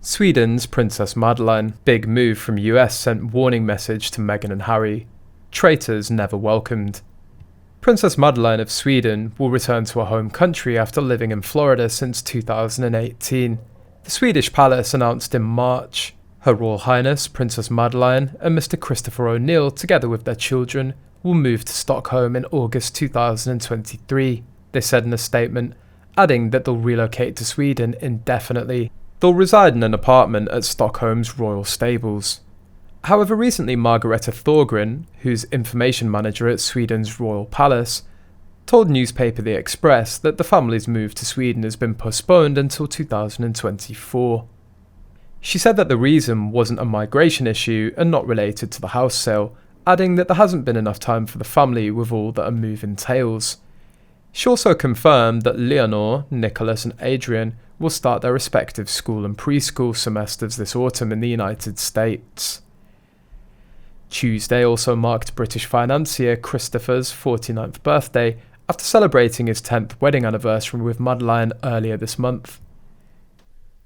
Sweden's Princess Madeleine. Big move from US sent warning message to Meghan and Harry. Traitors never welcomed. Princess Madeleine of Sweden will return to her home country after living in Florida since 2018. The Swedish palace announced in March. Her Royal Highness Princess Madeleine and Mr. Christopher O'Neill, together with their children, will move to Stockholm in August 2023, they said in a statement, adding that they'll relocate to Sweden indefinitely. They'll reside in an apartment at Stockholm's royal stables. However, recently Margareta Thorgren, who's information manager at Sweden's royal palace, told newspaper The Express that the family's move to Sweden has been postponed until 2024. She said that the reason wasn't a migration issue and not related to the house sale, adding that there hasn't been enough time for the family with all that a move entails. She also confirmed that Leonor, Nicholas and Adrian will start their respective school and preschool semesters this autumn in the United States. Tuesday also marked British financier Christopher's 49th birthday after celebrating his 10th wedding anniversary with Madeleine earlier this month.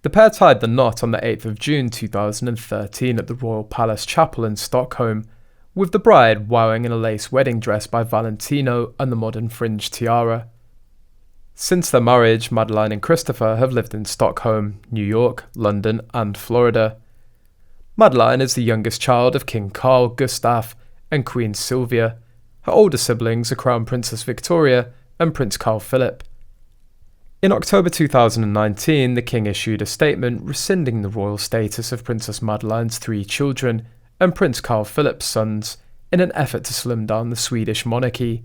The pair tied the knot on the 8th of June 2013 at the Royal Palace Chapel in Stockholm, with the bride wowing in a lace wedding dress by Valentino and the modern fringe tiara. Since their marriage, Madeleine and Christopher have lived in Stockholm, New York, London and Florida. Madeleine is the youngest child of King Carl Gustaf and Queen Sylvia. Her older siblings are Crown Princess Victoria and Prince Carl Philip. In October 2019, the King issued a statement rescinding the royal status of Princess Madeleine's 3 children and Prince Carl Philip's sons in an effort to slim down the Swedish monarchy.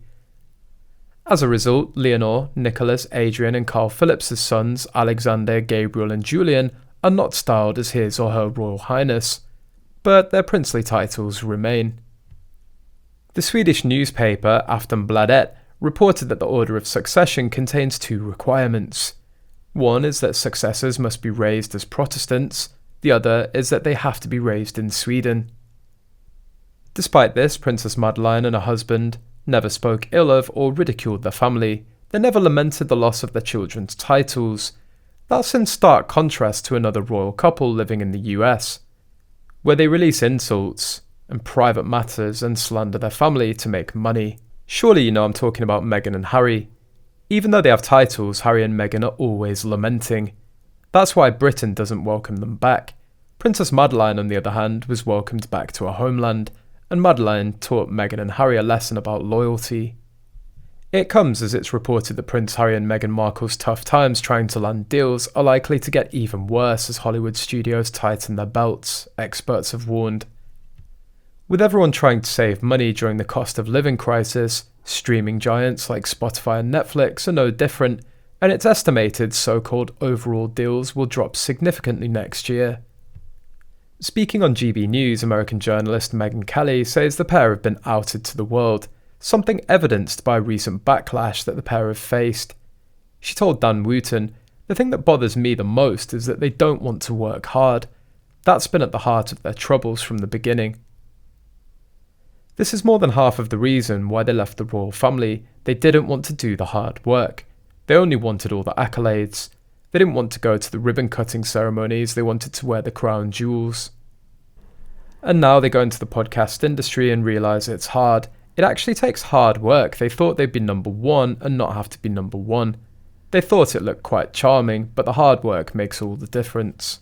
As a result, Leonor, Nicholas, Adrian and Carl Philip's sons, Alexander, Gabriel and Julian, are not styled as his or her Royal Highness, but their princely titles remain. The Swedish newspaper Aftonbladet reported that the order of succession contains 2 requirements. One is that successors must be raised as Protestants, the other is that they have to be raised in Sweden. Despite this, Princess Madeleine and her husband never spoke ill of or ridiculed their family. They never lamented the loss of their children's titles. That's in stark contrast to another royal couple living in the US, where they release insults and private matters and slander their family to make money. Surely you know I'm talking about Meghan and Harry. Even though they have titles, Harry and Meghan are always lamenting. That's why Britain doesn't welcome them back. Princess Madeleine, on the other hand, was welcomed back to her homeland, and Madeleine taught Meghan and Harry a lesson about loyalty. It comes as it's reported that Prince Harry and Meghan Markle's tough times trying to land deals are likely to get even worse as Hollywood studios tighten their belts, experts have warned. With everyone trying to save money during the cost of living crisis, streaming giants like Spotify and Netflix are no different, and it's estimated so-called overall deals will drop significantly next year. Speaking on GB News, American journalist Megyn Kelly says the pair have been outed to the world, something evidenced by recent backlash that the pair have faced. She told Dan Wooten, "The thing that bothers me the most is that they don't want to work hard. That's been at the heart of their troubles from the beginning." This is more than half of the reason why they left the royal family. They didn't want to do the hard work. They only wanted all the accolades. They didn't want to go to the ribbon cutting ceremonies, they wanted to wear the crown jewels. And now they go into the podcast industry and realise it's hard. It actually takes hard work. They thought they'd be number 1 and not have to be number 1. They thought it looked quite charming, but the hard work makes all the difference.